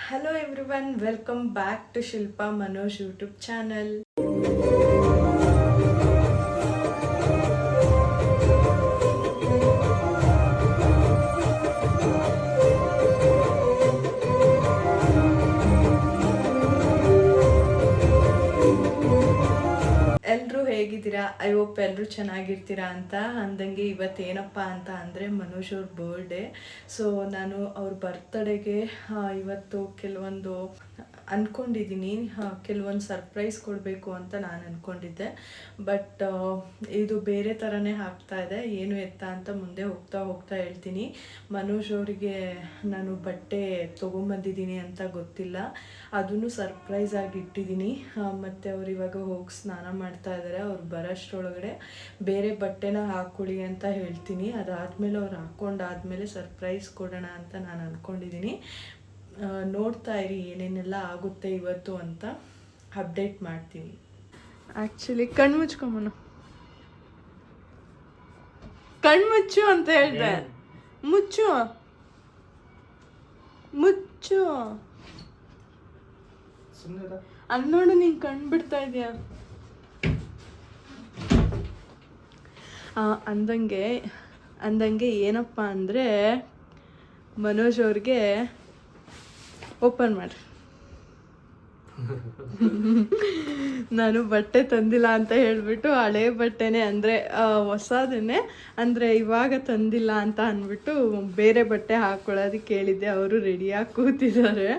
Hello everyone, welcome back to Shilpa Manoj YouTube channel. ಎಲ್ಲರೂ ಹೇಗಿದ್ದೀರಾ? I hope ಎಲ್ಲರೂ ಚೆನ್ನಾಗಿರ್ತೀರಾ ಅಂತ ಅಂದಂಗೆ ಇವತ್ತೇನಪ್ಪ ಅಂತ ಅಂದರೆ ಮನೋಜ್ ಅವ್ರ ಬರ್ಡೇ. ಸೊ ನಾನು ಅವ್ರ ಬರ್ತಡೆಗೆ ಇವತ್ತು ಕೆಲವೊಂದು ಅಂದ್ಕೊಂಡಿದ್ದೀನಿ, ಕೆಲವೊಂದು ಸರ್ಪ್ರೈಸ್ ಕೊಡಬೇಕು ಅಂತ ನಾನು ಅಂದ್ಕೊಂಡಿದ್ದೆ. ಬಟ್ ಇದು ಬೇರೆ ಥರನೇ ಆಗ್ತಾ ಇದೆ. ಏನು ಎತ್ತ ಅಂತ ಮುಂದೆ ಹೋಗ್ತಾ ಹೋಗ್ತಾ ಹೇಳ್ತೀನಿ. ಮನೋಜ್ ಅವರಿಗೆ ನಾನು ಬಟ್ಟೆ ತೊಗೊಂಬಂದಿದ್ದೀನಿ ಅಂತ ಗೊತ್ತಿಲ್ಲ, ಅದನ್ನು ಸರ್ಪ್ರೈಸ್ ಆಗಿ ಇಟ್ಟಿದ್ದೀನಿ. ಮತ್ತು ಅವ್ರು ಇವಾಗ ಹೋಗಿ ಸ್ನಾನ ಮಾಡ್ತಾ ಇದ್ದಾರೆ. ಅವ್ರು ಬರೋಷ್ಟರೊಳಗಡೆ ಬೇರೆ ಬಟ್ಟೆನ ಹಾಕ್ಕೊಳ್ಳಿ ಅಂತ ಹೇಳ್ತೀನಿ. ಅದಾದಮೇಲೆ ಅವ್ರು ಹಾಕ್ಕೊಂಡಾದ್ಮೇಲೆ ಸರ್ಪ್ರೈಸ್ ಕೊಡೋಣ ಅಂತ ನಾನು ಅಂದ್ಕೊಂಡಿದ್ದೀನಿ. ನೋಡ್ತಾ ಇರಿ ಏನೇನೆಲ್ಲ ಆಗುತ್ತೆ ಇವತ್ತು ಅಂತ ಅಪ್ಡೇಟ್ ಮಾಡ್ತೀನಿ. ಆ್ಯಕ್ಚುಲಿ ಕಣ್ಣು ಮುಚ್ಕೊಂಬನು, ಕಣ್ಣು ಮುಚ್ಚು ಅಂತ ಹೇಳ್ದೆ. ಮುಚ್ಚು ಮುಚ್ಚು ಅಲ್ಲಿ ನೋಡು, ನೀನು ಕಣ್ಣು ಬಿಡ್ತಾ ಇದೆಯಾ. ಅಂದಂಗೆ ಏನಪ್ಪ ಅಂದರೆ ಮನೋಜ್ ಅವ್ರಿಗೆ ಓಪನ್ ಮಾಡಿ ನಾನು ಬಟ್ಟೆ ತಂದಿಲ್ಲ ಅಂತ ಹೇಳಿಬಿಟ್ಟು ಹಳೆ ಬಟ್ಟೆನೇ ಅಂದರೆ ಹೊಸದನ್ನೇ ಅಂದರೆ ಇವಾಗ ತಂದಿಲ್ಲ ಅಂತ ಅಂದ್ಬಿಟ್ಟು ಬೇರೆ ಬಟ್ಟೆ ಹಾಕ್ಕೊಳ್ಳೋದಕ್ಕೆ ಕೇಳಿದ್ದೆ. ಅವರು ರೆಡಿಯಾಗಿ ಕೂತಿದ್ದಾರೆ.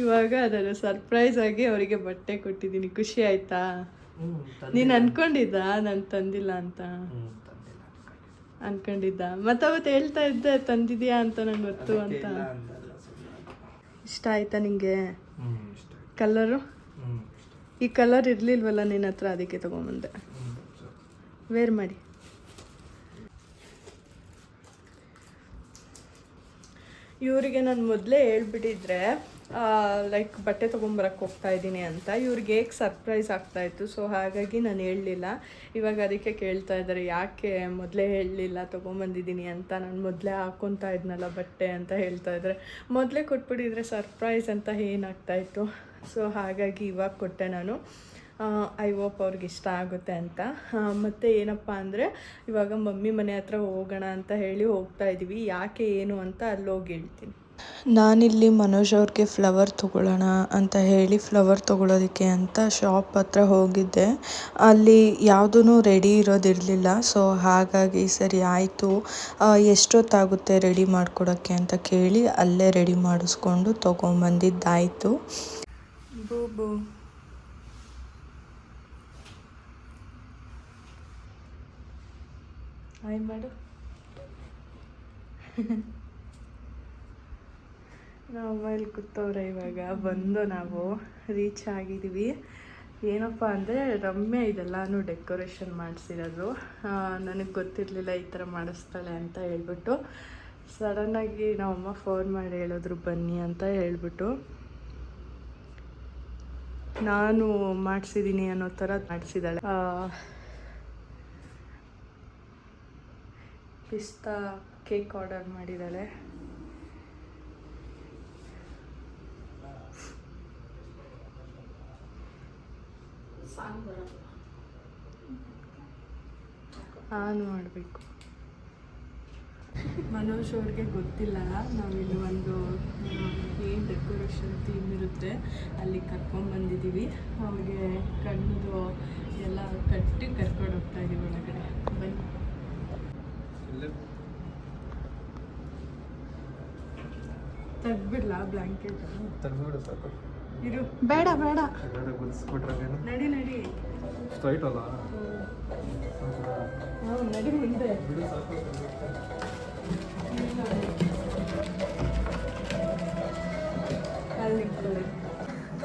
ಇವಾಗ ಅದನ್ನು ಸರ್ಪ್ರೈಸ್ ಆಗಿ ಅವರಿಗೆ ಬಟ್ಟೆ ಕೊಟ್ಟಿದ್ದೀನಿ. ಖುಷಿ ಆಯ್ತಾ? ನೀನು ಅನ್ಕೊಂಡಿದ್ದ ನಾನು ತಂದಿಲ್ಲ ಅಂತ? ಅನ್ಕೊಂಡಿದ್ದ. ಮತ್ತೆ ಅವತ್ತು ಹೇಳ್ತಾ ಇದ್ದೆ ತಂದಿದ್ಯಾ ಅಂತ ನಂಗೆ ಗೊತ್ತು ಅಂತ. ಇಷ್ಟ ಆಯ್ತಾ ನಿಂಗೆ ಕಲರು? ಈ ಕಲರ್ ಇರಲಿಲ್ವಲ್ಲ ನಿನ್ನ ಹತ್ರ, ಅದಕ್ಕೆ ತೊಗೊಂಬಂದೆ. ವೇರ್ ಮಾಡಿ. ಇವರಿಗೆ ನಾನು ಮೊದಲೇ ಹೇಳ್ಬಿಟ್ಟಿದ್ರೆ ಲೈಕ್ ಬಟ್ಟೆ ತೊಗೊಂಬರಕ್ಕೆ ಹೋಗ್ತಾ ಇದ್ದೀನಿ ಅಂತ. ಇವ್ರಿಗೆ ಹೇಗೆ ಸರ್ಪ್ರೈಸ್ ಆಗ್ತಾಯಿತ್ತು. ಸೊ ಹಾಗಾಗಿ ನಾನು ಹೇಳಲಿಲ್ಲ. ಇವಾಗ ಅದಕ್ಕೆ ಕೇಳ್ತಾ ಇದ್ದಾರೆ ಯಾಕೆ ಮೊದಲೇ ಹೇಳಲಿಲ್ಲ ತೊಗೊಂಬಂದಿದ್ದೀನಿ ಅಂತ. ನಾನು ಮೊದಲೇ ಹಾಕ್ಕೊತಾ ಇದ್ನಲ್ಲ ಬಟ್ಟೆ ಅಂತ ಹೇಳ್ತಾ ಇದ್ದಾರೆ. ಮೊದಲೇ ಕೊಟ್ಬಿಟ್ಟಿದ್ರೆ ಸರ್ಪ್ರೈಸ್ ಅಂತ ಏನಾಗ್ತಾಯಿತ್ತು. ಸೊ ಹಾಗಾಗಿ ಇವಾಗ ಕೊಟ್ಟೆ ನಾನು. ಐ ಹೋಪ್ ಅವ್ರಿಗೆ ಇಷ್ಟ ಆಗುತ್ತೆ ಅಂತ. ಮತ್ತು ಏನಪ್ಪ ಅಂದರೆ ಇವಾಗ ಮಮ್ಮಿ ಮನೆ ಹತ್ರ ಹೋಗೋಣ ಅಂತ ಹೇಳಿ ಹೋಗ್ತಾ ಇದ್ದೀವಿ. ಯಾಕೆ ಏನು ಅಂತ ಅಲ್ಲಿ ಹೋಗಿ ಹೇಳ್ತೀನಿ. ನಾನಿಲ್ಲಿ ಮನೋಜ್ ಅವ್ರಿಗೆ ಫ್ಲವರ್ ತೊಗೊಳ್ಳೋಣ ಅಂತ ಹೇಳಿ ಫ್ಲವರ್ ತೊಗೊಳೋದಕ್ಕೆ ಅಂತ ಶಾಪ್ ಹತ್ರ ಹೋಗಿದ್ದೆ. ಅಲ್ಲಿ ಯಾವುದೂ ರೆಡಿ ಇರೋದಿರಲಿಲ್ಲ. ಸೊ ಹಾಗಾಗಿ ಸರಿ ಆಯಿತು, ಎಷ್ಟೊತ್ತಾಗುತ್ತೆ ರೆಡಿ ಮಾಡಿಕೊಡೋಕ್ಕೆ ಅಂತ ಕೇಳಿ ಅಲ್ಲೇ ರೆಡಿ ಮಾಡಿಸ್ಕೊಂಡು ತೊಗೊಂಬಂದಿದ್ದಾಯಿತು. ಬೂಬು ಹಾಯ್ ಮಾಡು. ನಾವು ಇಲ್ಲಿ ಕೂತವ್ರೆ. ಇವಾಗ ಬಂದು ನಾವು ರೀಚ್ ಆಗಿದ್ದೀವಿ. ಏನಪ್ಪ ಅಂದರೆ ರಮ್ಯ ಇದೆಲ್ಲನೂ ಡೆಕೋರೇಷನ್ ಮಾಡಿಸಿರೋದು. ನನಗೆ ಗೊತ್ತಿರಲಿಲ್ಲ ಈ ಥರ ಮಾಡಿಸ್ತಾಳೆ ಅಂತ ಹೇಳ್ಬಿಟ್ಟು. ಸಡನ್ನಾಗಿ ನಮ್ಮಮ್ಮ ಫೋನ್ ಮಾಡಿ ಹೇಳಿದ್ರು ಬನ್ನಿ ಅಂತ ಹೇಳ್ಬಿಟ್ಟು. ನಾನು ಮಾಡಿಸಿದ್ದೀನಿ ಅನ್ನೋ ಥರ ಮಾಡಿಸಿದ್ದಾಳೆ. ಪಿಸ್ತಾ ಕೇಕ್ ಆರ್ಡರ್ ಮಾಡಿದ್ದಾಳೆ. ಆನ್ ಮಾಡಬೇಕು. ಮನೋಜ್ ಅವ್ರಿಗೆ ಗೊತ್ತಿಲ್ಲ ನಾವಿಲ್ಲಿ ಒಂದು ಏನು ಡೆಕೋರೇಷನ್ ಥೀಮ್ ಇರುತ್ತೆ ಅಲ್ಲಿ ಕರ್ಕೊಂಡ್ಬಂದಿದ್ದೀವಿ. ಅವ್ರಿಗೆ ಕಣ್ಣು ಎಲ್ಲ ಕಟ್ಟಿ ಕರ್ಕೊಂಡು ಹೋಗ್ತಾ ಇದ್ದೀವಿ ಒಳಗಡೆ. ಬನ್ನಿ. ತೆಗ್ಬಿಡ್ಲಾ ಬ್ಲ್ಯಾಂಕೆಟ್? ತೆಗ್ಬಿಡು ಸಾಕು. ಇರು. ಬೇಡ ಬೇಡ, ನಡಿ ನಡಿ. ಸ್ಟ್ರೈಟ್ ಅಲ್ಲ? ನಡಿ ಮುಂದೆ. ಅಲ್ಲಿ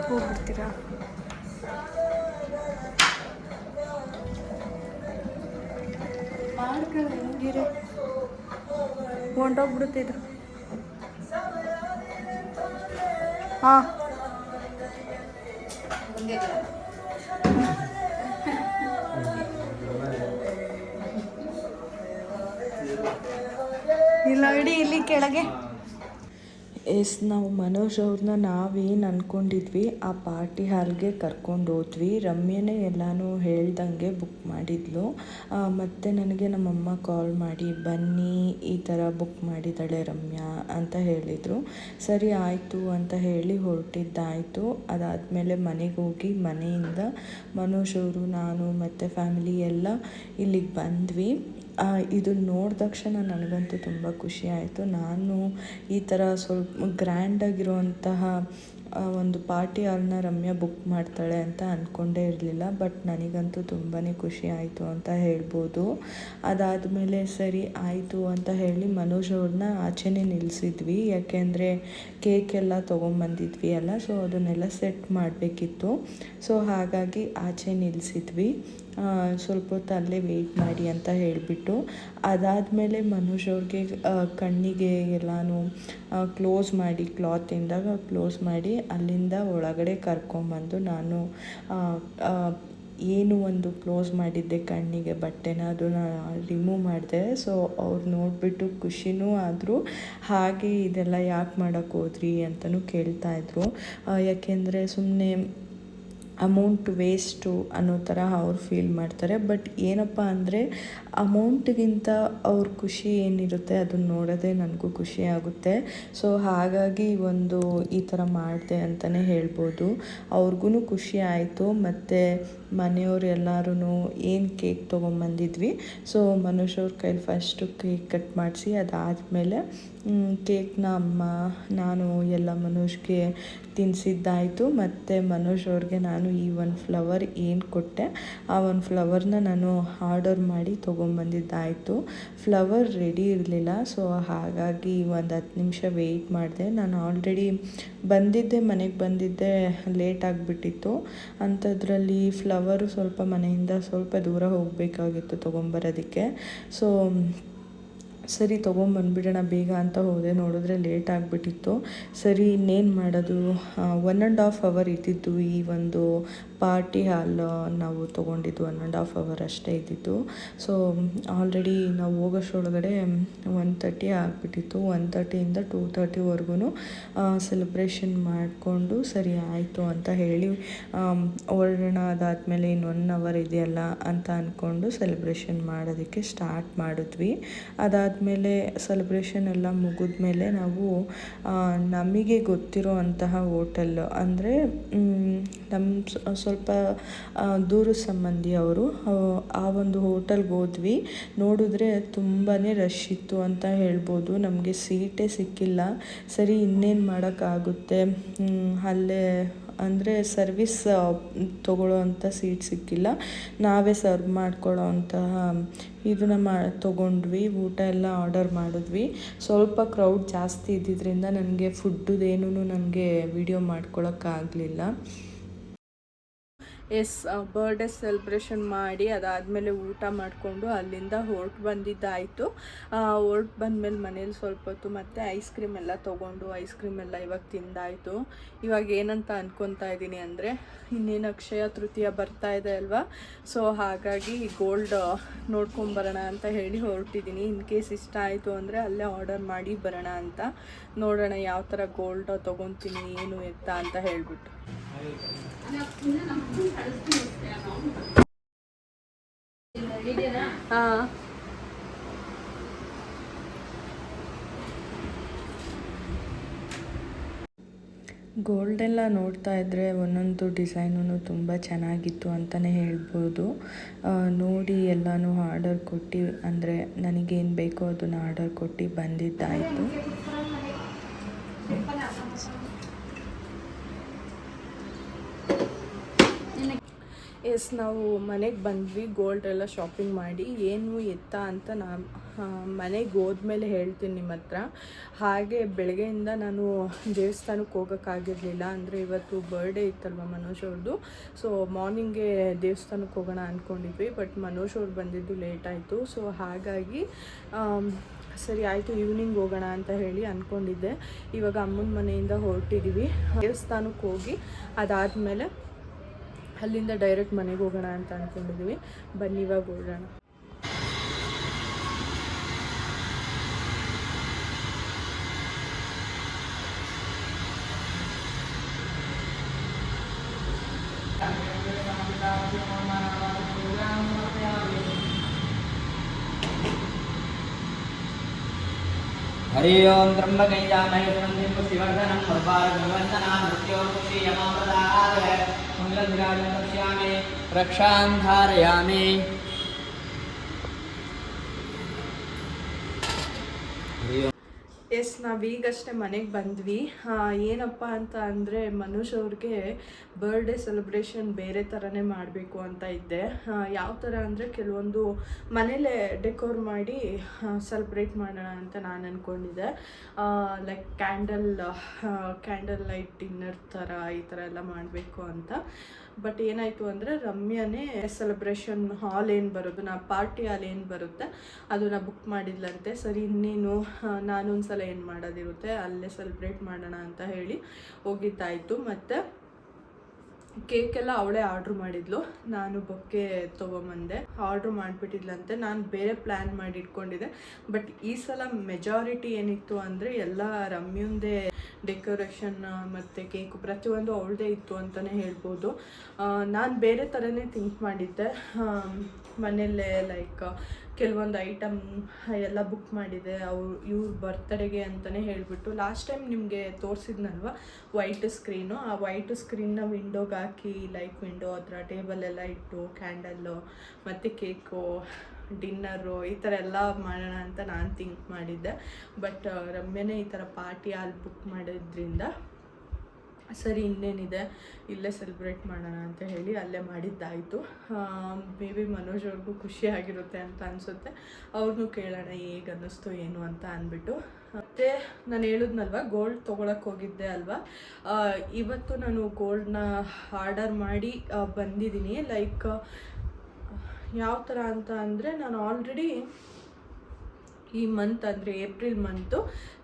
ಹೋಗ್ಬಿಡ್ತೀರಾ? ಮಾಡ್ಕೊಳ್ಳ ಹೆಂಗಿರಿ ಹೊಂಟೋಗ್ಬಿಡುತ್ತಿದ್ದು. ಹಾಂ ಇಲ್ಲ ಇಡಿ ಇಲ್ಲಿ ಕೆಳಗೆ. ನಾವು ಮನೋಜ್ ಅವ್ರನ್ನ ನಾವೇನು ಅಂದ್ಕೊಂಡಿದ್ವಿ ಆ ಪಾರ್ಟಿ ಹಾಲ್ಗೆ ಕರ್ಕೊಂಡು ಹೋದ್ವಿ. ರಮ್ಯನೇ ಎಲ್ಲನೂ ಹೇಳ್ದಂಗೆ ಬುಕ್ ಮಾಡಿದ್ಲು. ಮತ್ತು ನನಗೆ ನಮ್ಮಮ್ಮ ಕಾಲ್ ಮಾಡಿ ಬನ್ನಿ ಈ ಥರ ಬುಕ್ ಮಾಡಿದ್ದಾಳೆ ರಮ್ಯಾ ಅಂತ ಹೇಳಿದರು. ಸರಿ ಆಯಿತು ಅಂತ ಹೇಳಿ ಹೊರಟಿದ್ದಾಯಿತು. ಅದಾದಮೇಲೆ ಮನೆಗೆ ಹೋಗಿ ಮನೆಯಿಂದ ಮನೋಜ್ ಅವರು ನಾನು ಮತ್ತು ಫ್ಯಾಮಿಲಿ ಎಲ್ಲ ಇಲ್ಲಿಗೆ ಬಂದ್ವಿ. ಇದನ್ನು ನೋಡಿದ ತಕ್ಷಣ ನನಗಂತೂ ತುಂಬ ಖುಷಿ ಆಯಿತು. ನಾನು ಈ ಥರ ಸ್ವಲ್ಪ ಗ್ರ್ಯಾಂಡಾಗಿರುವಂತಹ ಒಂದು ಪಾರ್ಟಿ ಹಾಲ್ನ ರಮ್ಯಾ ಬುಕ್ ಮಾಡ್ತಾಳೆ ಅಂತ ಅಂದ್ಕೊಂಡೇ ಇರಲಿಲ್ಲ. ಬಟ್ ನನಗಂತೂ ತುಂಬಾ ಖುಷಿ ಆಯಿತು ಅಂತ ಹೇಳ್ಬೋದು. ಅದಾದಮೇಲೆ ಸರಿ ಆಯಿತು ಅಂತ ಹೇಳಿ ಮನೋಜ್ ಅವ್ರನ್ನ ಆಚೆನೇ ನಿಲ್ಲಿಸಿದ್ವಿ. ಯಾಕೆಂದರೆ ಕೇಕೆಲ್ಲ ತೊಗೊಂಬಂದಿದ್ವಿ ಅಲ್ಲ, ಸೊ ಅದನ್ನೆಲ್ಲ ಸೆಟ್ ಮಾಡಬೇಕಿತ್ತು. ಸೊ ಹಾಗಾಗಿ ಆಚೆ ನಿಲ್ಲಿಸಿದ್ವಿ. ಸ್ವಲ್ಪ ಹೊತ್ತು ಅಲ್ಲೇ ವೆಯ್ಟ್ ಮಾಡಿ ಅಂತ ಹೇಳಿಬಿಟ್ಟು ಅದಾದಮೇಲೆ ಮನೋಜ್ ಅವ್ರಿಗೆ ಕಣ್ಣಿಗೆ ಎಲ್ಲನೂ ಕ್ಲೋಸ್ ಮಾಡಿ ಕ್ಲಾತಿಂದ ಕ್ಲೋಸ್ ಮಾಡಿ ಅಲ್ಲಿಂದ ಒಳಗಡೆ ಕರ್ಕೊಂಬಂದು ನಾನು ಏನು ಒಂದು ಕ್ಲೋಸ್ ಮಾಡಿದ್ದೆ ಕಣ್ಣಿಗೆ ಬಟ್ಟೆನ ಅದನ್ನ ರಿಮೂವ್ ಮಾಡಿದೆ. ಸೊ ಅವ್ರು ನೋಡಿಬಿಟ್ಟು ಖುಷಿನೂ ಆದರು. ಹಾಗೆ ಇದೆಲ್ಲ ಯಾಕೆ ಮಾಡೋಕ್ಕೆ ಹೋದ್ರಿ ಅಂತಲೂ ಕೇಳ್ತಾಯಿದ್ರು. ಯಾಕೆಂದರೆ ಸುಮ್ಮನೆ ಅಮೌಂಟ್ ವೇಸ್ಟು ಅನ್ನೋ ಥರ ಅವ್ರು ಫೀಲ್ ಮಾಡ್ತಾರೆ. ಬಟ್ ಏನಪ್ಪ ಅಂದರೆ ಅಮೌಂಟ್ಗಿಂತ ಅವ್ರ ಖುಷಿ ಏನಿರುತ್ತೆ ಅದನ್ನು ನೋಡೋದೇ ನನಗೂ ಖುಷಿ ಆಗುತ್ತೆ. ಸೊ ಹಾಗಾಗಿ ಒಂದು ಈ ಥರ ಮಾಡಿದೆ ಅಂತಲೇ ಹೇಳ್ಬೋದು. ಅವ್ರಿಗೂ ಖುಷಿ ಆಯಿತು. ಮತ್ತು ಮನೆಯವ್ರು ಎಲ್ಲರೂ ಏನು ಕೇಕ್ ತೊಗೊಂಬಂದಿದ್ವಿ. ಸೊ ಮನೋಜ್ ಅವ್ರ ಕೈಲಿ ಫಸ್ಟು ಕೇಕ್ ಕಟ್ ಮಾಡಿಸಿ ಅದಾದಮೇಲೆ ಕೇಕ್ನ ಅಮ್ಮ ನಾನು ಎಲ್ಲ ಮನೋಜ್ಗೆ ತಿನ್ನಿಸಿದ್ದಾಯಿತು. ಮತ್ತು ಮನೋಜ್ ಅವ್ರಿಗೆ ನಾನು ಈ ಒಂದು ಫ್ಲವರ್ ಏನು ಕೊಟ್ಟೆ ಆ ಒಂದು ಫ್ಲವರ್ನ ನಾನು ಆರ್ಡರ್ ಮಾಡಿ ತೊಗೊಂಬಂದಿದ್ದಾಯಿತು. ಫ್ಲವರ್ ರೆಡಿ ಇರಲಿಲ್ಲ. ಸೊ ಹಾಗಾಗಿ ಒಂದು 10 ನಿಮಿಷ ವೆಯ್ಟ್ ಮಾಡಿದೆ. ನಾನು ಆಲ್ರೆಡಿ ಮನೆಗೆ ಬಂದಿದ್ದೆ ಲೇಟ್ ಆಗಿಬಿಟ್ಟಿತ್ತು. ಅಂಥದ್ರಲ್ಲಿ ಫ್ಲವರು ಸ್ವಲ್ಪ ಮನೆಯಿಂದ ಸ್ವಲ್ಪ ದೂರ ಹೋಗಬೇಕಾಗಿತ್ತು ತೊಗೊಂಬರೋದಕ್ಕೆ. ಸೊ ಸರಿ ತೊಗೊಂಬಂದ್ಬಿಡೋಣ ಬೇಗ ಅಂತ ಹೋದೆ. ನೋಡಿದ್ರೆ ಲೇಟ್ ಆಗಿಬಿಟ್ಟಿತ್ತು. ಸರಿ ಇನ್ನೇನು ಮಾಡೋದು, 1.5 ಅವರ್ ಇದ್ದಿದ್ದು ಈ ಒಂದು ಪಾರ್ಟಿ ಹಾಲ್ ನಾವು ತೊಗೊಂಡಿದ್ದು 1.5 ಅವರ್ ಅಷ್ಟೇ ಇದ್ದಿದ್ದು. ಸೊ ಆಲ್ರೆಡಿ ನಾವು ಹೋಗೋಷ್ಟರೊಳಗಡೆ 1:30 ಆಗಿಬಿಟ್ಟಿತ್ತು. 1:30ಇಂದ 2:30ವರೆಗೂ ಸೆಲೆಬ್ರೇಷನ್ ಮಾಡಿಕೊಂಡು ಸರಿ ಆಯಿತು ಅಂತ ಹೇಳಿ ಹೊರಡೋಣ, ಅದಾದಮೇಲೆ ಇನ್ನು 1 ಅವರ್ ಇದೆಯಲ್ಲ ಅಂತ ಅಂದ್ಕೊಂಡು ಸೆಲೆಬ್ರೇಷನ್ ಮಾಡೋದಕ್ಕೆ ಸ್ಟಾರ್ಟ್ ಮಾಡಿದ್ವಿ. ಅದಾದಮೇಲೆ ಸೆಲೆಬ್ರೇಷನ್ ಎಲ್ಲ ಮುಗಿದ್ಮೇಲೆ ನಾವು ನಮಗೆ ಗೊತ್ತಿರೋ ಅಂತಹ ಹೋಟೆಲ್ ಅಂದರೆ ನಮ್ಮ ಸ್ವಲ್ಪ ದೂರದ ಸಂಬಂಧಿ ಅವರು, ಆ ಒಂದು ಹೋಟೆಲ್ಗೆ ಹೋದ್ವಿ. ನೋಡಿದ್ರೆ ತುಂಬಾ ರಶ್ ಇತ್ತು ಅಂತ ಹೇಳ್ಬೋದು. ನಮಗೆ ಸೀಟೇ ಸಿಕ್ಕಿಲ್ಲ. ಸರಿ ಇನ್ನೇನು ಮಾಡೋಕ್ಕಾಗುತ್ತೆ, ಅಲ್ಲೇ ಅಂದರೆ ಸರ್ವಿಸ್ ತೊಗೊಳ್ಳೋ ಅಂಥ ಸೀಟ್ ಸಿಕ್ಕಿಲ್ಲ. ನಾವೇ ಸರ್ವ್ ಮಾಡ್ಕೊಳ್ಳೋ ಅಂತಹ ಇದನ್ನು ತೊಗೊಂಡ್ವಿ. ಊಟ ಎಲ್ಲ ಆರ್ಡರ್ ಮಾಡಿದ್ವಿ. ಸ್ವಲ್ಪ ಕ್ರೌಡ್ ಜಾಸ್ತಿ ಇದ್ದಿದ್ದರಿಂದ ನನಗೆ ಫುಡ್ಡುದೇನೂ ನನಗೆ ವಿಡಿಯೋ ಮಾಡ್ಕೊಳಕ್ಕಾಗಲಿಲ್ಲ. ಬರ್ಡೇ ಸೆಲೆಬ್ರೇಷನ್ ಮಾಡಿ ಅದಾದಮೇಲೆ ಊಟ ಮಾಡಿಕೊಂಡು ಅಲ್ಲಿಂದ ಹೊರಟು ಬಂದಿದ್ದಾಯಿತು. ಹೊರಟು ಬಂದಮೇಲೆ ಮನೇಲಿ ಸ್ವಲ್ಪ ಹೊತ್ತು ಮತ್ತು ಐಸ್ ಕ್ರೀಮ್ ಎಲ್ಲ ತೊಗೊಂಡು ಐಸ್ ಕ್ರೀಮ್ ಎಲ್ಲ ಇವಾಗ ತಿಂದಾಯಿತು. ಇವಾಗ ಏನಂತ ಅಂದ್ಕೊತಾ ಇದ್ದೀನಿ ಅಂದರೆ ಇನ್ನೇನು ಅಕ್ಷಯ ತೃತೀಯ ಬರ್ತಾ ಇದೆ ಅಲ್ವಾ. ಸೊ ಹಾಗಾಗಿ ಗೋಲ್ಡ್ ನೋಡ್ಕೊಂಬರೋಣ ಅಂತ ಹೇಳಿ ಹೊರಟಿದ್ದೀನಿ. ಇನ್ ಕೇಸ್ ಇಷ್ಟ ಆಯಿತು ಅಂದರೆ ಅಲ್ಲೇ ಆರ್ಡರ್ ಮಾಡಿ ಬರೋಣ ಅಂತ. ನೋಡೋಣ ಯಾವ ಥರ ಗೋಲ್ಡ್ ತೊಗೊತೀನಿ ಏನು ಎತ್ತ ಅಂತ ಹೇಳಿಬಿಟ್ಟು. ಹಾಂ ಗೋಲ್ಡೆಲ್ಲ ನೋಡ್ತಾ ಇದ್ದರೆ ಒಂದೊಂದು ಡಿಸೈನೂ ತುಂಬ ಚೆನ್ನಾಗಿತ್ತು ಅಂತಲೇ ಹೇಳ್ಬೋದು. ನೋಡಿ ಎಲ್ಲನೂ ಆರ್ಡರ್ ಕೊಟ್ಟು ಅಂದರೆ ನನಗೇನು ಬೇಕೋ ಅದನ್ನು ಆರ್ಡರ್ ಕೊಟ್ಟು ಬಂದಿದ್ದಾಯಿತು. ನಾವು ಮನೆಗೆ ಬಂದ್ವಿ. ಗೋಲ್ಡ್ ಎಲ್ಲ ಶಾಪಿಂಗ್ ಮಾಡಿ ಏನು ಎತ್ತ ಅಂತ ನಾನು ಮನೆಗೆ ಹೋದ್ಮೇಲೆ ಹೇಳ್ತೀನಿ ನಿಮ್ಮ ಹತ್ರ. ಹಾಗೆ ಬೆಳಗ್ಗೆಯಿಂದ ನಾನು ದೇವಸ್ಥಾನಕ್ಕೆ ಹೋಗೋಕ್ಕಾಗಿರಲಿಲ್ಲ. ಅಂದರೆ ಇವತ್ತು ಬರ್ಡೇ ಇತ್ತಲ್ವ ಮನೋಜ್ ಅವ್ರದ್ದು. ಸೊ ಮಾರ್ನಿಂಗೇ ದೇವಸ್ಥಾನಕ್ಕೆ ಹೋಗೋಣ ಅಂದ್ಕೊಂಡಿದ್ವಿ. ಬಟ್ ಮನೋಜ್ ಅವ್ರು ಬಂದಿದ್ದು ಲೇಟ್ ಆಯಿತು. ಸೊ ಹಾಗಾಗಿ ಸರಿ ಆಯಿತು ಈವ್ನಿಂಗ್ ಹೋಗೋಣ ಅಂತ ಹೇಳಿ ಅಂದ್ಕೊಂಡಿದ್ದೆ. ಇವಾಗ ಅಮ್ಮನ ಮನೆಯಿಂದ ಹೊರಟಿದ್ದೀವಿ. ದೇವಸ್ಥಾನಕ್ಕೆ ಹೋಗಿ ಅದಾದಮೇಲೆ ಅಲ್ಲಿಂದ ಡೈರೆಕ್ಟ್ ಮನೆಗೆ ಹೋಗೋಣ ಅಂತ ಅಂದ್ಕೊಂಡಿದ್ದೀವಿ. ಬನ್ನಿ ಇವಾಗ ಹೊರಡೋಣ. हरि ओम त्र्यंबकैजामहे सुगंधिं पुष्टिवर्धनं सर्वार्गवन्दना मृत्योर्मुक्षीयमामृतात् मङ्गलविराजं पश्यामि रक्षां धारयामि। ಎಸ್ ನಾವೀಗಷ್ಟೇ ಮನೆಗೆ ಬಂದ್ವಿ. ಏನಪ್ಪ ಅಂತ ಅಂದರೆ ಮನುಷ್ ಅವ್ರಿಗೆ ಬರ್ಡೇ ಸೆಲೆಬ್ರೇಷನ್ ಬೇರೆ ಥರನೇ ಮಾಡಬೇಕು ಅಂತ ಇದ್ದೆ. ಯಾವ ಥರ ಅಂದರೆ ಕೆಲವೊಂದು ಮನೇಲೇ ಡೆಕೋರ್ ಮಾಡಿ ಸೆಲೆಬ್ರೇಟ್ ಮಾಡೋಣ ಅಂತ ನಾನು ಅಂದ್ಕೊಂಡಿದ್ದೆ. ಲೈಕ್ ಕ್ಯಾಂಡಲ್ ಲೈಟ್ ಡಿನ್ನರ್ ಥರ ಈ ಥರ ಎಲ್ಲ ಮಾಡಬೇಕು ಅಂತ. ಬಟ್ ಏನಾಯಿತು ಅಂದರೆ ರಮ್ಯನೇ ಸೆಲೆಬ್ರೇಷನ್ ಹಾಲ್ ಏನು ಬರೋದು, ಪಾರ್ಟಿ ಹಾಲ್ ಏನು ಬರುತ್ತೆ ಅದನ್ನು ಬುಕ್ ಮಾಡಿದ್ಲಂತೆ. ಸರಿ ಇನ್ನೇನು ನಾನೊಂದು ಸಲ ಏನು ಮಾಡೋದಿರುತ್ತೆ ಅಲ್ಲೇ ಸೆಲೆಬ್ರೇಟ್ ಮಾಡೋಣ ಅಂತ ಹೇಳಿ ಹೋಗಿದ್ದಾಯಿತು. ಮತ್ತು ಕೇಕೆಲ್ಲ ಅವಳೇ ಆರ್ಡ್ರ್ ಮಾಡಿದ್ಲು, ನಾನು ಬೊಕ್ಕೆ ತೊಗೊಂಬಂದೆ. ಆರ್ಡ್ರ್ ಮಾಡಿಬಿಟ್ಟಿದ್ಲಂತೆ. ನಾನು ಬೇರೆ ಪ್ಲ್ಯಾನ್ ಮಾಡಿ ಇಟ್ಕೊಂಡಿದ್ದೆ. ಬಟ್ ಈ ಸಲ ಮೆಜಾರಿಟಿ ಏನಿತ್ತು ಅಂದರೆ ಎಲ್ಲ ರಮ್ಯುಂದೇ ಡೆಕೋರೇಷನ್ ಮತ್ತು ಕೇಕು ಪ್ರತಿಯೊಂದು ಅವಳದೇ ಇತ್ತು ಅಂತಲೇ ಹೇಳ್ಬೋದು. ನಾನು ಬೇರೆ ಥರನೇ ಥಿಂಕ್ ಮಾಡಿದ್ದೆ. ಮನೆಯಲ್ಲೇ ಲೈಕ್ ಕೆಲವೊಂದು ಐಟಮ್ ಎಲ್ಲ ಬುಕ್ ಮಾಡಿದೆ ಇವ್ರ ಬರ್ತ್ಡೇಗೆ ಅಂತಲೇ ಹೇಳಿಬಿಟ್ಟು. ಲಾಸ್ಟ್ ಟೈಮ್ ನಿಮಗೆ ತೋರಿಸಿದ್ನಲ್ವ ವೈಟ್ ಸ್ಕ್ರೀನು, ಆ ವೈಟ್ ಸ್ಕ್ರೀನ್ನ ವಿಂಡೋಗೆ ಹಾಕಿ ಲೈಕ್ ವಿಂಡೋ ಹತ್ರ ಟೇಬಲೆಲ್ಲ ಇಟ್ಟು ಕ್ಯಾಂಡಲ್ಲು ಮತ್ತು ಕೇಕು ಡಿನ್ನರು ಈ ಥರ ಎಲ್ಲ ಮಾಡೋಣ ಅಂತ ನಾನು ಥಿಂಕ್ ಮಾಡಿದ್ದೆ. ಬಟ್ ರಮ್ಯನೇ ಈ ಥರ ಪಾರ್ಟಿ ಹಾಲ್ ಬುಕ್ ಮಾಡೋದ್ರಿಂದ ಸರಿ ಇನ್ನೇನಿದೆ ಇಲ್ಲೇ ಸೆಲೆಬ್ರೇಟ್ ಮಾಡೋಣ ಅಂತ ಹೇಳಿ ಅಲ್ಲೇ ಮಾಡಿದ್ದಾಯಿತು. ಮೇ ಬಿ ಮನೋಜ್ ಅವ್ರಿಗೂ ಖುಷಿಯಾಗಿರುತ್ತೆ ಅಂತ ಅನಿಸುತ್ತೆ. ಅವ್ರನ್ನೂ ಕೇಳೋಣ ಹೇಗೆ ಅನ್ನಿಸ್ತು ಏನು ಅಂತ ಅಂದ್ಬಿಟ್ಟು. ಮತ್ತು ನಾನು ಹೇಳಿದ್ನಲ್ವ ಗೋಲ್ಡ್ ತೊಗೊಳಕ್ಕೆ ಹೋಗಿದ್ದೆ ಅಲ್ವಾ, ಇವತ್ತು ನಾನು ಗೋಲ್ಡ್ನ ಆರ್ಡರ್ ಮಾಡಿ ಬಂದಿದ್ದೀನಿ. ಲೈಕ್ ಯಾವ ಥರ ಅಂತ ಅಂದರೆ ನಾನು ಆಲ್ರೆಡಿ ಈ ಮಂತ್ ಅಂದರೆ April month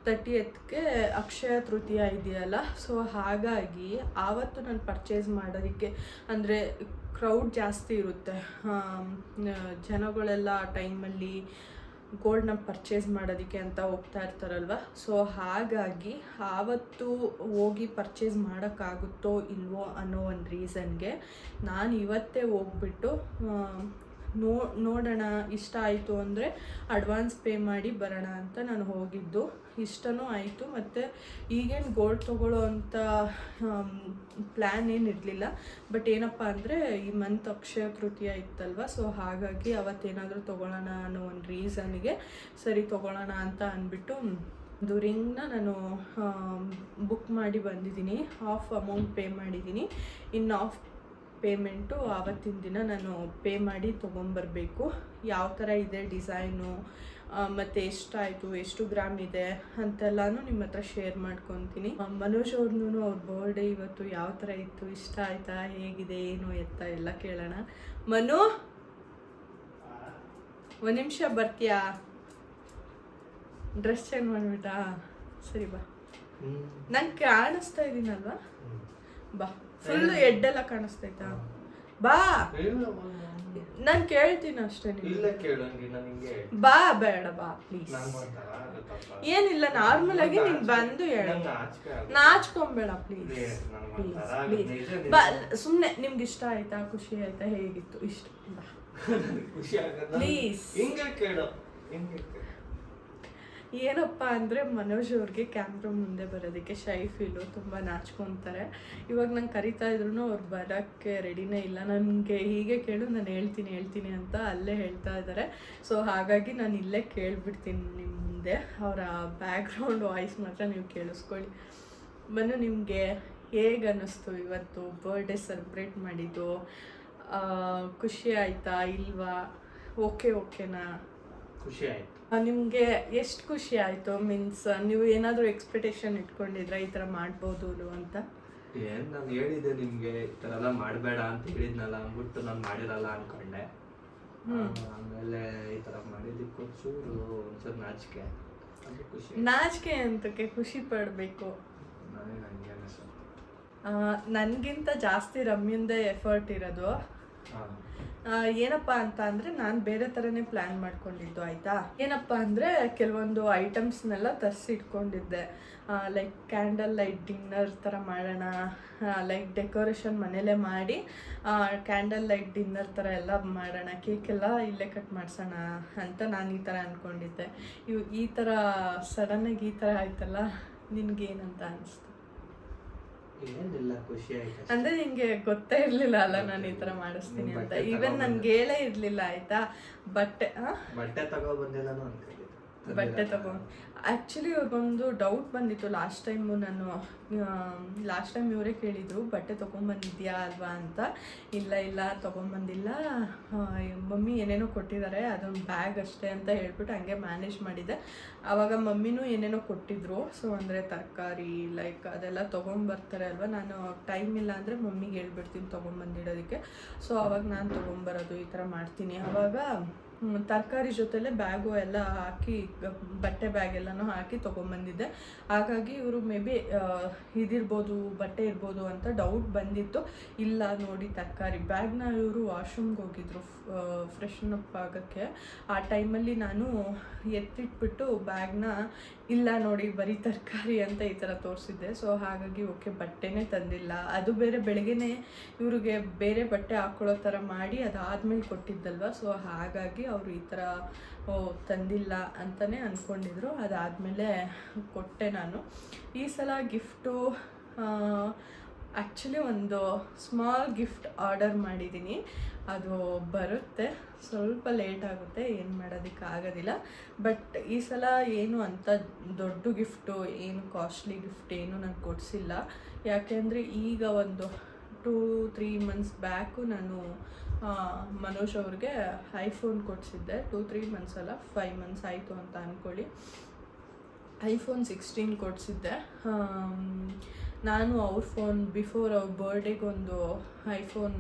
30th Akshaya Tritiya ಇದೆಯಲ್ಲ, ಸೊ ಹಾಗಾಗಿ ಆವತ್ತು ನಾನು ಪರ್ಚೇಸ್ ಮಾಡೋದಕ್ಕೆ ಅಂದರೆ ಕ್ರೌಡ್ ಜಾಸ್ತಿ ಇರುತ್ತೆ, ಜನಗಳೆಲ್ಲ ಆ ಟೈಮಲ್ಲಿ ಗೋಲ್ಡ್ನ ಪರ್ಚೇಸ್ ಮಾಡೋದಕ್ಕೆ ಅಂತ ಹೋಗ್ತಾ ಇರ್ತಾರಲ್ವ. ಸೊ ಹಾಗಾಗಿ ಆವತ್ತು ಹೋಗಿ ಪರ್ಚೇಸ್ ಮಾಡೋಕ್ಕಾಗುತ್ತೋ ಇಲ್ವೋ ಅನ್ನೋ ಒಂದು ರೀಸನ್ಗೆ ನಾನು ಇವತ್ತೇ ಹೋಗ್ಬಿಟ್ಟು ನೋಡೋಣ, ಇಷ್ಟ ಆಯಿತು ಅಂದರೆ ಅಡ್ವಾನ್ಸ್ ಪೇ ಮಾಡಿ ಬರೋಣ ಅಂತ ನಾನು ಹೋಗಿದ್ದು. ಇಷ್ಟನೂ ಆಯಿತು. ಮತ್ತು ಈಗೇನು ಗೋಲ್ಡ್ ತೊಗೊಳ್ಳೋ ಅಂಥ ಪ್ಲ್ಯಾನ್ ಏನು ಇರಲಿಲ್ಲ. ಬಟ್ ಏನಪ್ಪ ಅಂದರೆ ಈ ಮಂತ್ ಅಕ್ಷಯ ತೃತೀಯ ಇತ್ತಲ್ವ, ಸೊ ಹಾಗಾಗಿ ಅವತ್ತೇನಾದರೂ ತೊಗೊಳ್ಳೋಣ ಅನ್ನೋ ಒಂದು ರೀಸನ್ಗೆ ಸರಿ ತೊಗೊಳ್ಳೋಣ ಅಂತ ಅಂದ್ಬಿಟ್ಟು ಒಂದು ರಿಂಗ್ನ ನಾನು ಬುಕ್ ಮಾಡಿ ಬಂದಿದ್ದೀನಿ. ಹಾಫ್ ಅಮೌಂಟ್ ಪೇ ಮಾಡಿದ್ದೀನಿ, ಇನ್ನು ಹಾಫ್ ಪೇಮೆಂಟು ಆವತ್ತಿನ ದಿನ ನಾನು ಪೇ ಮಾಡಿ ತೊಗೊಂಬರ್ಬೇಕು. ಯಾವ ಥರ ಇದೆ ಡಿಸೈನು ಮತ್ತು ಎಷ್ಟಾಯಿತು, ಎಷ್ಟು ಗ್ರಾಮ್ ಇದೆ ಅಂತೆಲ್ಲನೂ ನಿಮ್ಮ ಹತ್ರ ಶೇರ್ ಮಾಡ್ಕೊತೀನಿ. ಮನೋಜ್ ಅವ್ರನ್ನೂ ಅವ್ರ ಬರ್ಡೇ ಇವತ್ತು ಯಾವ ಥರ ಇತ್ತು, ಇಷ್ಟ ಆಯಿತಾ, ಹೇಗಿದೆ, ಏನು ಎತ್ತ ಎಲ್ಲ ಕೇಳೋಣ. ಮನು ಒಂದು ನಿಮಿಷ ಬರ್ತೀಯಾ? ಡ್ರೆಸ್ ಚೇಂಜ್ ಮಾಡಿಬಿಟ್ಟಾ? ಸರಿ ಬಾ, ನಂಗೆ ಕಾಣಿಸ್ತಾ ಇದ್ದೀನಲ್ವಾ, ಬಾ. ಫುಲ್ಲು ಎಡ್ಡೆಲ್ಲ ಕಾಣಿಸ್ತೈತಾ? ಬಾ, ನಾನು ಕೇಳ್ತೀನಿ ಅಷ್ಟೇ. ಬಾ, ಬೇಡ ಬಾ ಪ್ಲೀಸ್. ಏನಿಲ್ಲ, ನಾರ್ಮಲ್ ಆಗಿ ನೀನು ಬಂದು ಹೇಳ, ನಾಚ್ಕೊಂಬೇಡ ಪ್ಲೀಸ್ ಪ್ಲೀಸ್. ಬಾ, ಸುಮ್ಮನೆ ನಿಮ್ಗೆ ಇಷ್ಟ ಆಯ್ತಾ, ಖುಷಿ ಆಯ್ತಾ, ಹೇಗಿತ್ತು, ಇಷ್ಟ ಬಾ ಪ್ಲೀಸ್. ಏನಪ್ಪ ಅಂದರೆ ಮನೋಜ್ ಅವ್ರಿಗೆ ಕ್ಯಾಮ್ರಾ ಮುಂದೆ ಬರೋದಕ್ಕೆ ಶೈ ಫೀಲು, ತುಂಬ ನಾಚ್ಕೊತಾರೆ. ಇವಾಗ ನಂಗೆ ಕರಿತಾ ಇದ್ರು ಅವ್ರು ಬರೋಕ್ಕೆ ರೆಡಿನೇ ಇಲ್ಲ. ನನಗೆ ಹೀಗೆ ಕೇಳು, ನಾನು ಹೇಳ್ತೀನಿ ಅಂತ ಅಲ್ಲೇ ಹೇಳ್ತಾ ಇದ್ದಾರೆ. ಸೊ ಹಾಗಾಗಿ ನಾನು ಇಲ್ಲೇ ಕೇಳಿಬಿಡ್ತೀನಿ ನಿಮ್ಮ ಮುಂದೆ. ಅವರ ಬ್ಯಾಕ್ಗ್ರೌಂಡ್ ವಾಯ್ಸ್ ಮಾತ್ರ ನೀವು ಕೇಳಿಸ್ಕೊಳ್ಳಿ. ಮನು, ನಿಮಗೆ ಹೇಗೆ ಅನ್ನಿಸ್ತು ಇವತ್ತು ಬರ್ಡೇ ಸೆಲೆಬ್ರೇಟ್ ಮಾಡಿದ್ದು? ಖುಷಿ ಆಯಿತಾ ಇಲ್ವಾ? ಓಕೆನಾ? ಖುಷಿ ಆಯಿತು. ನಿಮಗೆ ಎಷ್ಟು ಖುಷಿ ಆಯಿತು? ಮೀನ್ಸ್ ನೀವು ಏನಾದರೂ ಎಕ್ಸ್ಪೆಕ್ಟೇಷನ್ ಇಟ್ಕೊಂಡಿದ್ರಾ ಈ ಥರ ಮಾಡ್ಬೋದು ಅಂತ? ಏನು ನಾನು ಹೇಳಿದ್ದೆ ನಿಮಗೆ, ಈ ಥರ ಎಲ್ಲ ಮಾಡಬೇಡ ಅಂತ ಹೇಳಿದ್ನಲ್ಲ ಅಂದ್ಬಿಟ್ಟು ನಾನು ಮಾಡಿರಲ್ಲ ಅಂದ್ಕೊಂಡೆ. ಆಮೇಲೆ ಈ ಥರ ಮಾಡಿದ್ದಕ್ಕೆ ಒಂಚೂರು ನಾಚಿಕೆ, ಅದು ಖುಷಿ. ನಾಚಿಕೆ ಅಂತಕ್ಕೆ ಖುಷಿ ಪಡಬೇಕು. ನನಗಿಂತ ಜಾಸ್ತಿ ರಮ್ಯಂದೇ ಎಫರ್ಟ್ ಇರೋದು. ಏನಪ್ಪ ಅಂತ ಅಂದರೆ ನಾನು ಬೇರೆ ಥರನೇ ಪ್ಲ್ಯಾನ್ ಮಾಡ್ಕೊಂಡಿದ್ದು ಆಯಿತಾ. ಏನಪ್ಪ ಅಂದರೆ ಕೆಲವೊಂದು ಐಟಮ್ಸ್ನೆಲ್ಲ ತರಿಸಿ ಇಟ್ಕೊಂಡಿದ್ದೆ. ಲೈಕ್ ಕ್ಯಾಂಡಲ್ ಲೈಟ್ ಡಿನ್ನರ್ ಥರ ಮಾಡೋಣ, ಲೈಕ್ ಡೆಕೋರೇಷನ್ ಮನೇಲೇ ಮಾಡಿ ಕ್ಯಾಂಡಲ್ ಲೈಟ್ ಡಿನ್ನರ್ ಥರ ಎಲ್ಲ ಮಾಡೋಣ, ಕೇಕೆಲ್ಲ ಇಲ್ಲೇ ಕಟ್ ಮಾಡಿಸೋಣ ಅಂತ ನಾನು ಈ ಥರ ಅಂದ್ಕೊಂಡಿದ್ದೆ. ಈ ಥರ ಸಡನ್ನಾಗಿ ಈ ಥರ ಆಯ್ತಲ್ಲ, ನಿನ್ಗೇನಂತ ಅನಿಸ್ತು? ಏನಿಲ್ಲ, ಖುಷಿ ಆಯ್ತು. ಅಂದರೆ ನಿನಗೆ ಗೊತ್ತೇ ಇರಲಿಲ್ಲ ಅಲ್ಲ ನಾನು ಈ ಥರ ಮಾಡಿಸ್ತೀನಿ ಅಂತ. ಈವನ್ ನನ್ಗೆ ಹೇಳೇ ಇರಲಿಲ್ಲ ಆಯಿತಾ. ಬಟ್ಟೆ ತಗೋ ಬಂದಿಲ್ಲನೂ ಅನ್ಕೊಂಡಿದ್ದೆ. ಬಟ್ಟೆ ತಗೊಂಡು ಆ್ಯಕ್ಚುಲಿ ಇವ್ರಿಗೊಂದು ಡೌಟ್ ಬಂದಿತ್ತು ಲಾಸ್ಟ್ ಟೈಮ್ ಇವರೇ ಕೇಳಿದರು ಬಟ್ಟೆ ತೊಗೊಂಬಂದಿದ್ಯಾ ಅಲ್ವಾ ಅಂತ. ಇಲ್ಲ ತೊಗೊಂಬಂದಿಲ್ಲ, ಮಮ್ಮಿ ಏನೇನೋ ಕೊಟ್ಟಿದ್ದಾರೆ, ಅದೊಂದು ಬ್ಯಾಗ್ ಅಷ್ಟೇ ಅಂತ ಹೇಳ್ಬಿಟ್ಟು ಹಂಗೆ ಮ್ಯಾನೇಜ್ ಮಾಡಿದ್ದೆ. ಆವಾಗ ಮಮ್ಮಿನೂ ಏನೇನೋ ಕೊಟ್ಟಿದ್ರು. ಸೊ ಅಂದರೆ ತರಕಾರಿ ಲೈಕ್ ಅದೆಲ್ಲ ತೊಗೊಂಬರ್ತಾರೆ ಅಲ್ವಾ, ನಾನು ಟೈಮ್ ಇಲ್ಲ ಅಂದರೆ ಮಮ್ಮಿಗೆ ಹೇಳ್ಬಿಡ್ತೀನಿ ತೊಗೊಂಬಂದಿಡೋದಕ್ಕೆ. ಸೊ ಅವಾಗ ನಾನು ತೊಗೊಂಬರೋದು ಈ ಥರ ಮಾಡ್ತೀನಿ. ಆವಾಗ ತರಕಾರಿ ಜೊತೆಲೇ ಬ್ಯಾಗು ಎಲ್ಲ ಹಾಕಿ ಬಟ್ಟೆ ಬ್ಯಾಗ್ ಎಲ್ಲನೂ ಹಾಕಿ ತೊಗೊಂಬಂದಿದ್ದೆ. ಹಾಗಾಗಿ ಇವರು ಮೇ ಬಿ ಇದಿರ್ಬೋದು, ಬಟ್ಟೆ ಇರ್ಬೋದು ಅಂತ ಡೌಟ್ ಬಂದಿತ್ತು. ಇಲ್ಲ ನೋಡಿ, ತರಕಾರಿ ಬ್ಯಾಗ್ನ ಇವರು ವಾಶ್ರೂಮ್ಗೆ ಹೋಗಿದ್ರು ಫ್ರೆಶನ್ ಅಪ್ ಆಗೋಕ್ಕೆ. ಆ ಟೈಮಲ್ಲಿ ನಾನು ಎತ್ತಿಟ್ಬಿಟ್ಟು ಬ್ಯಾಗ್ನ ಇಲ್ಲ ನೋಡಿ ಬರೀ ತರಕಾರಿ ಅಂತ ಈ ಥರ ತೋರಿಸಿದ್ದೆ. ಸೊ ಹಾಗಾಗಿ ಓಕೆ, ಬಟ್ಟೆನೇ ತಂದಿಲ್ಲ. ಅದು ಬೇರೆ ಬೆಳಗ್ಗೆನೇ ಇವ್ರಿಗೆ ಬೇರೆ ಬಟ್ಟೆ ಹಾಕ್ಕೊಳ್ಳೋ ಥರ ಮಾಡಿ ಅದಾದಮೇಲೆ ಕೊಟ್ಟಿದ್ದಲ್ವ. ಸೊ ಹಾಗಾಗಿ ಅವರು ಈ ಥರ ತಂದಿಲ್ಲ ಅಂತಲೇ ಅಂದ್ಕೊಂಡಿದ್ರು. ಅದಾದಮೇಲೆ ಕೊಟ್ಟೆ ನಾನು. ಈ ಸಲ ಗಿಫ್ಟು ಆ್ಯಕ್ಚುಲಿ ಒಂದು ಸ್ಮಾಲ್ ಗಿಫ್ಟ್ ಆರ್ಡರ್ ಮಾಡಿದ್ದೀನಿ. ಅದು ಬರುತ್ತೆ, ಸ್ವಲ್ಪ ಲೇಟ್ ಆಗುತ್ತೆ, ಏನು ಮಾಡೋದಕ್ಕೆ ಆಗೋದಿಲ್ಲ. ಬಟ್ ಈ ಸಲ ಏನು ಅಂಥ ದೊಡ್ಡ ಗಿಫ್ಟು, ಏನು ಕಾಸ್ಟ್ಲಿ ಗಿಫ್ಟ್ ಏನು ನಾನು ಕೊಡಿಸಿಲ್ಲ. ಯಾಕೆಂದರೆ ಈಗ ಒಂದು 2-3 ಮಂತ್ಸ್ ಬ್ಯಾಕು ನಾನು ಮನೋಜ್ ಅವ್ರಿಗೆ ಐಫೋನ್ ಕೊಡಿಸಿದ್ದೆ. 2-3 ಮಂತ್ಸ್ ಅಲ್ಲ, 5 ಮಂತ್ಸ್ ಆಯಿತು ಅಂತ ಅಂದ್ಕೊಳ್ಳಿ. iPhone 16 ಕೊಡಿಸಿದ್ದೆ ನಾನು. ಅವ್ರ ಫೋನ್ ಬಿಫೋರ್ ಅವ್ರ ಬರ್ಡೇಗೆ ಒಂದು ಐಫೋನ್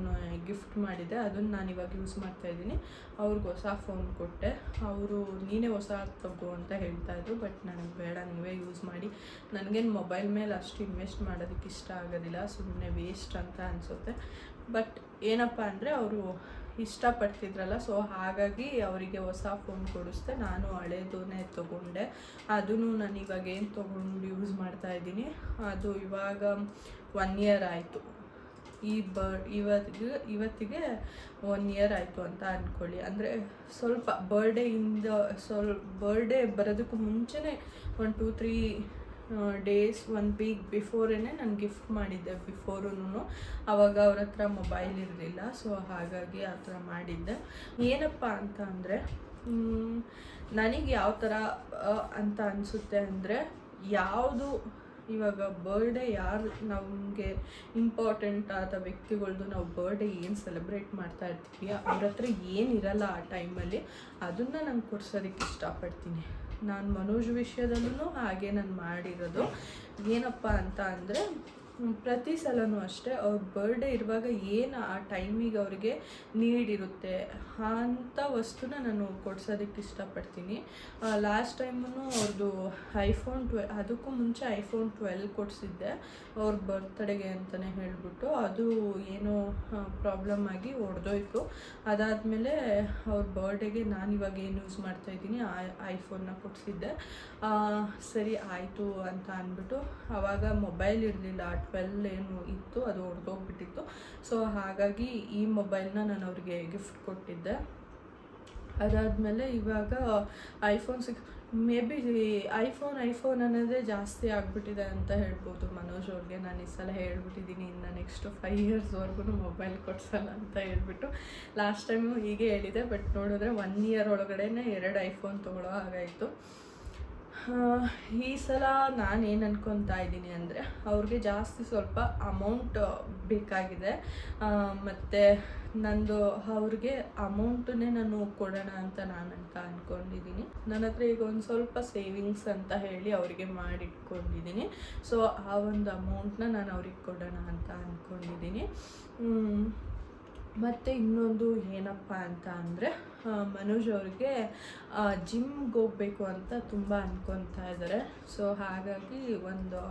ಗಿಫ್ಟ್ ಮಾಡಿದ್ದೆ, ಅದನ್ನು ನಾನು ಇವಾಗ ಯೂಸ್ ಮಾಡ್ತಾಯಿದ್ದೀನಿ. ಅವ್ರಿಗೆ ಹೊಸ ಫೋನ್ ಕೊಟ್ಟೆ. ಅವರು ನೀನೇ ಹೊಸ ತಗೋ ಅಂತ ಹೇಳ್ತಾಯಿದ್ರು. ಬಟ್ ನನಗೆ ಬೇಡ, ನೀವೇ ಯೂಸ್ ಮಾಡಿ, ನನಗೇನು ಮೊಬೈಲ್ ಮೇಲೆ ಅಷ್ಟು ಇನ್ವೆಸ್ಟ್ ಮಾಡೋದಕ್ಕೆ ಇಷ್ಟ ಆಗೋದಿಲ್ಲ, ಸುಮ್ಮನೆ ವೇಸ್ಟ್ ಅಂತ ಅನಿಸುತ್ತೆ. ಬಟ್ ಏನಪ್ಪ ಅಂದರೆ ಅವರು ಇಷ್ಟಪಡ್ತಿದ್ರಲ್ಲ, ಸೊ ಹಾಗಾಗಿ ಅವರಿಗೆ ಹೊಸ ಫೋನ್ ಕೊಡಿಸ್ದೆ. ನಾನು ಹಳೇದನ್ನೇ ತೊಗೊಂಡೆ. ಅದೂ ನಾನು ಇವಾಗ ಏನು ತೊಗೊಂಡು ಯೂಸ್ ಮಾಡ್ತಾಯಿದ್ದೀನಿ, ಅದು ಇವಾಗ 1 ಇಯರ್ ಆಯಿತು. ಇವತ್ತಿಗೆ 1 ಇಯರ್ ಆಯಿತು ಅಂತ ಅಂದ್ಕೊಳ್ಳಿ. ಅಂದರೆ ಸ್ವಲ್ಪ ಬರ್ಡೇ ಬರೋದಕ್ಕೂ ಮುಂಚೆನೇ 1-2-3 ಡೇಸ್ 1 ವೀಕ್ ಬಿಫೋರೇ ನಾನು ಗಿಫ್ಟ್ ಮಾಡಿದ್ದೆ. ಬಿಫೋರೂ ಆವಾಗ ಅವ್ರ ಹತ್ರ ಮೊಬೈಲ್ ಇರಲಿಲ್ಲ. ಸೊ ಹಾಗಾಗಿ ಆ ಥರ ಮಾಡಿದ್ದೆ. ಏನಪ್ಪ ಅಂತ ಅಂದರೆ ನನಗೆ ಯಾವ ಥರ ಅಂತ ಅನಿಸುತ್ತೆ ಅಂದರೆ, ಯಾವುದು ಇವಾಗ ಬರ್ಡೇ ಯಾರು ನಮಗೆ ಇಂಪಾರ್ಟೆಂಟ್ ಆದ ವ್ಯಕ್ತಿಗಳ್ದು ನಾವು ಬರ್ಡೇ ಏನು ಸೆಲೆಬ್ರೇಟ್ ಮಾಡ್ತಾ ಇರ್ತೀವಿ, ಅವ್ರ ಹತ್ರ ಏನಿರಲ್ಲ ಆ ಟೈಮಲ್ಲಿ, ಅದನ್ನು ನಾನು ಕೊಡ್ಸೋದಕ್ಕೆ ಇಷ್ಟಪಡ್ತೀನಿ. ನಾನು ಮನೋಜ್ ವಿಷಯದಲ್ಲೂ ಹಾಗೆ ನಾನು ಮಾಡಿರೋದು. ಏನಪ್ಪ ಅಂತ ಅಂದರೆ, ಪ್ರತಿ ಸಲವೂ ಅಷ್ಟೇ ಅವ್ರ ಬರ್ಡೇ ಇರುವಾಗ ಏನು ಆ ಟೈಮಿಗೆ ಅವ್ರಿಗೆ ನೀಡಿರುತ್ತೆ ಅಂಥ ವಸ್ತುನ ನಾನು ಕೊಡ್ಸೋದಕ್ಕೆ ಇಷ್ಟಪಡ್ತೀನಿ. ಲಾಸ್ಟ್ ಟೈಮೂ ಅವ್ರದ್ದು iPhone 12, ಅದಕ್ಕೂ ಮುಂಚೆ iPhone 12 ಕೊಡಿಸಿದ್ದೆ ಅವ್ರ ಬರ್ತ್ಡೇಗೆ ಅಂತಲೇ ಹೇಳಿಬಿಟ್ಟು. ಅದು ಏನೋ ಪ್ರಾಬ್ಲಮ್ ಆಗಿ ಒಡೆದೋಯ್ತು. ಅದಾದಮೇಲೆ ಅವ್ರ ಬರ್ಡೇಗೆ ನಾನು ಇವಾಗ ಏನು ಯೂಸ್ ಮಾಡ್ತಾಯಿದ್ದೀನಿ ಆ ಐಫೋನ್ನ ಕೊಡಿಸಿದ್ದೆ. ಸರಿ ಆಯಿತು ಅಂತ ಅಂದ್ಬಿಟ್ಟು, ಆವಾಗ ಮೊಬೈಲ್ ಇರಲಿಲ್ಲ, 12 ಏನು ಇತ್ತು, ಅದು ಹೊಡೆದೋಗ್ಬಿಟ್ಟಿತ್ತು. ಸೊ ಹಾಗಾಗಿ ಈ ಮೊಬೈಲ್ನ ನಾನು ಅವ್ರಿಗೆ ಗಿಫ್ಟ್ ಕೊಟ್ಟಿದ್ದೆ. ಅದಾದಮೇಲೆ ಇವಾಗ iPhone 6 ಮೇ ಬಿ ಐಫೋನ್ ಅನ್ನೋದೇ ಜಾಸ್ತಿ ಆಗಿಬಿಟ್ಟಿದೆ ಅಂತ ಹೇಳ್ಬೋದು ಮನೋಜ್ ಅವ್ರಿಗೆ. ನಾನು ಈ ಸಲ ಹೇಳ್ಬಿಟ್ಟಿದ್ದೀನಿ, ಇನ್ನು ನೆಕ್ಸ್ಟ್ 5 ಇಯರ್ಸ್ವರೆಗೂ ಮೊಬೈಲ್ ಕೊಡ್ಸಲ್ಲ ಅಂತ ಹೇಳ್ಬಿಟ್ಟು. ಲಾಸ್ಟ್ ಟೈಮು ಹೀಗೆ ಹೇಳಿದೆ, ಬಟ್ ನೋಡಿದ್ರೆ 1 ಇಯರ್ ಒಳಗಡೆ 2 ಐಫೋನ್ ತೊಗೊಳ್ಳೋ ಹಾಗಾಯಿತು. ಈ ಸಲ ನಾನೇನು ಅನ್ಕೊತಾ ಇದ್ದೀನಿ ಅಂದರೆ, ಅವ್ರಿಗೆ ಜಾಸ್ತಿ ಸ್ವಲ್ಪ ಅಮೌಂಟ್ ಬೇಕಾಗಿದೆ. ಮತ್ತು ನಂದು ಅವ್ರಿಗೆ ಅಮೌಂಟನ್ನೇ ನಾನು ಕೊಡೋಣ ಅಂತ ಅಂದ್ಕೊಂಡಿದ್ದೀನಿ. ನನ್ನ ಹತ್ರ ಈಗ ಒಂದು ಸ್ವಲ್ಪ ಸೇವಿಂಗ್ಸ್ ಅಂತ ಹೇಳಿ ಅವರಿಗೆ ಮಾಡಿಟ್ಕೊಂಡಿದ್ದೀನಿ. ಸೊ ಆ ಒಂದು ಅಮೌಂಟ್ನ ನಾನು ಅವ್ರಿಗೆ ಕೊಡೋಣ ಅಂತ ಅಂದ್ಕೊಂಡಿದ್ದೀನಿ. ಮತ್ತು ಇನ್ನೊಂದು ಏನಪ್ಪ ಅಂತ ಅಂದರೆ, ಮನೋಜ್ ಅವ್ರಿಗೆ ಜಿಮ್ಗೆ ಹೋಗಬೇಕು ಅಂತ ತುಂಬ ಅಂದ್ಕೊತಾ ಇದ್ದಾರೆ. ಸೊ ಹಾಗಾಗಿ ಒಂದು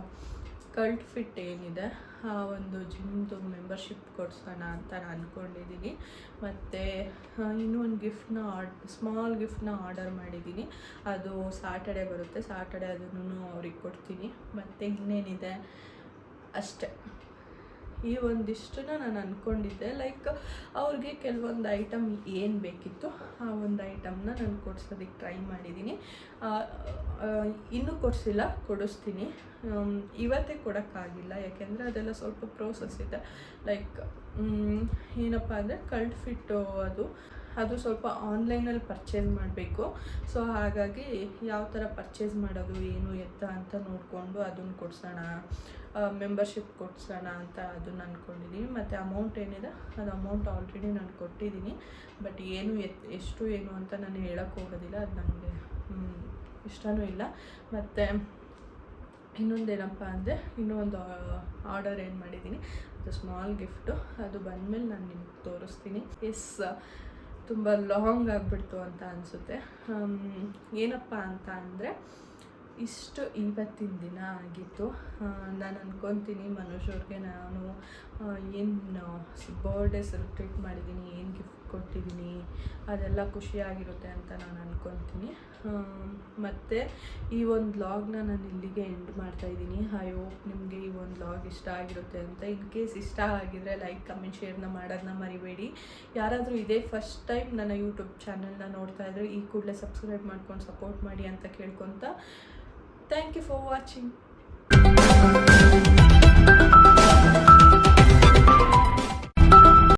ಕಲ್ಟ್ ಫಿಟ್ ಏನಿದೆ ಆ ಒಂದು ಜಿಮ್ದು ಮೆಂಬರ್ಶಿಪ್ ಕೊಡ್ಸೋಣ ಅಂತ ನಾನು ಅಂದ್ಕೊಂಡಿದ್ದೀನಿ. ಮತ್ತು ಇನ್ನೂ ಒಂದು ಸ್ಮಾಲ್ ಗಿಫ್ಟ್ನ ಆರ್ಡರ್ ಮಾಡಿದ್ದೀನಿ. ಅದು ಸಾಟರ್ಡೆ ಬರುತ್ತೆ. ಸಾಟರ್ಡೆ ಅದನ್ನು ಅವ್ರಿಗೆ ಕೊಡ್ತೀನಿ. ಮತ್ತು ಇನ್ನೇನಿದೆ ಅಷ್ಟೇ. ಈ ಒಂದಿಷ್ಟನ್ನ ನಾನು ಅಂದ್ಕೊಂಡಿದ್ದೆ. ಲೈಕ್ ಅವ್ರಿಗೆ ಕೆಲವೊಂದು ಐಟಮ್ ಏನು ಬೇಕಿತ್ತು ಆ ಒಂದು ಐಟಮ್ನ ನಾನು ಕೊಡ್ಸೋದಕ್ಕೆ ಟ್ರೈ ಮಾಡಿದ್ದೀನಿ. ಇನ್ನೂ ಕೊಡಿಸಿಲ್ಲ, ಕೊಡಿಸ್ತೀನಿ. ಇವತ್ತೇ ಕೊಡೋಕ್ಕಾಗಿಲ್ಲ, ಯಾಕೆಂದರೆ ಅದೆಲ್ಲ ಸ್ವಲ್ಪ ಪ್ರೋಸೆಸ್ ಇದೆ. ಲೈಕ್ ಏನಪ್ಪ ಅಂದರೆ ಕಲ್ಟ್ ಫಿಟ್ಟು ಅದು ಸ್ವಲ್ಪ ಆನ್ಲೈನಲ್ಲಿ ಪರ್ಚೇಸ್ ಮಾಡಬೇಕು. ಸೊ ಹಾಗಾಗಿ ಯಾವ ಥರ ಪರ್ಚೇಸ್ ಮಾಡೋದು ಏನು ಎತ್ತ ಅಂತ ನೋಡಿಕೊಂಡು ಅದನ್ನು ಕೊಡ್ಸೋಣ, ಮೆಂಬರ್ಶಿಪ್ ಕೊಡ್ಸೋಣ ಅಂತ ಅದನ್ನು ಅಂದ್ಕೊಂಡಿದ್ದೀನಿ. ಮತ್ತು ಅಮೌಂಟ್ ಏನಿದೆ ಅದು ಅಮೌಂಟ್ ಆಲ್ರೆಡಿ ನಾನು ಕೊಟ್ಟಿದ್ದೀನಿ. ಬಟ್ ಎಷ್ಟು ಏನು ಅಂತ ನಾನು ಹೇಳೋಕ್ಕೆ ಹೋಗೋದಿಲ್ಲ, ಅದು ನನಗೆ ಇಷ್ಟವೂ ಇಲ್ಲ. ಮತ್ತು ಇನ್ನೊಂದೇನಪ್ಪ ಅಂದರೆ ಇನ್ನೂ ಒಂದು ಆರ್ಡರ್ ಏನು ಮಾಡಿದ್ದೀನಿ, ಅದು ಸ್ಮಾಲ್ ಗಿಫ್ಟು. ಅದು ಬಂದಮೇಲೆ ನಾನು ನಿಮ್ಗೆ ತೋರಿಸ್ತೀನಿ. ತುಂಬ ಲಾಂಗ್ ಆಗಿಬಿಡ್ತು ಅಂತ ಅನಿಸುತ್ತೆ. ಏನಪ್ಪ ಅಂತ ಅಂದರೆ ಇಷ್ಟು ಇವತ್ತಿನ ದಿನ ಆಗಿತ್ತು. ನಾನು ಅಂದ್ಕೊತೀನಿ ಮನುಷ್ಯರಿಗೆ ನಾನು ಏನು ಬರ್ಡೇ ಸೆಲೆಬ್ರೇಟ್ ಮಾಡಿದ್ದೀನಿ, ಏನು ಗಿಫ್ಟ್ ಕೊಟ್ಟಿದ್ದೀನಿ ಅದೆಲ್ಲ ಖುಷಿಯಾಗಿರುತ್ತೆ ಅಂತ ನಾನು ಅಂದ್ಕೊತೀನಿ. ಮತ್ತು ಈ ಒಂದು ವ್ಲಾಗ್ನ ನಾನು ಇಲ್ಲಿಗೆ ಎಂಡ್ ಮಾಡ್ತಾಯಿದ್ದೀನಿ. ಐ ಹೋಪ್ ನಿಮಗೆ ಈ ಒಂದು ವ್ಲಾಗ್ ಇಷ್ಟ ಆಗಿರುತ್ತೆ ಅಂತ. ಇನ್ ಕೇಸ್ ಇಷ್ಟ ಆಗಿದರೆ ಲೈಕ್, ಕಮೆಂಟ್, ಶೇರ್ನ ಮಾಡೋದನ್ನ ಮರಿಬೇಡಿ. ಯಾರಾದರೂ ಇದೇ ಫಸ್ಟ್ ಟೈಮ್ ನನ್ನ ಯೂಟ್ಯೂಬ್ ಚಾನಲ್ನ ನೋಡ್ತಾ ಇದ್ದರೆ ಈ ಕೂಡಲೇ ಸಬ್ಸ್ಕ್ರೈಬ್ ಮಾಡ್ಕೊಂಡು ಸಪೋರ್ಟ್ ಮಾಡಿ ಅಂತ ಕೇಳ್ಕೊತ ಥ್ಯಾಂಕ್ ಯು ಫಾರ್ ವಾಚಿಂಗ್.